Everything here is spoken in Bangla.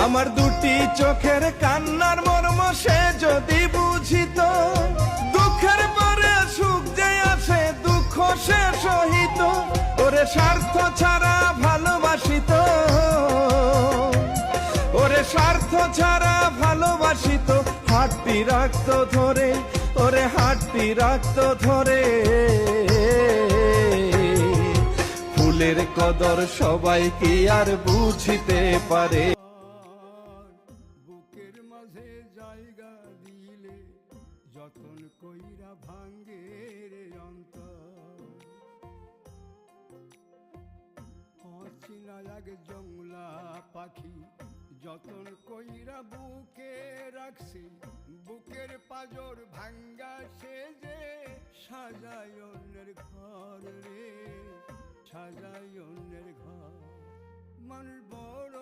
আমার দুটি চোখের কান্নার মর্ম সে যদি বুঝিত, দুঃখের পরে সুখ যে আছে দুঃখ সে সহিত, ওরে স্বার্থ ছাড়া ভালোবাসিত, ওরে স্বার্থ ছাড়া ভালোবাসিত, হাতটি রাখত ধরে, ওরে হাতটি রাখত ধরে। ফুলের কদর সবাই কি আর বুঝিতে পারে? বুকের মাঝে জায়গা দিলে যতন কইরা ভাঙ্গে রে অন্তর, অচিনা এক জংলা পাখি যতন কইরা বুকে রাখছি, বুকের পাজর ভাঙ্গা সে যে সাজায় অন্যের ঘর রে, সাজায় অন্যের ঘর। মানুষ বড়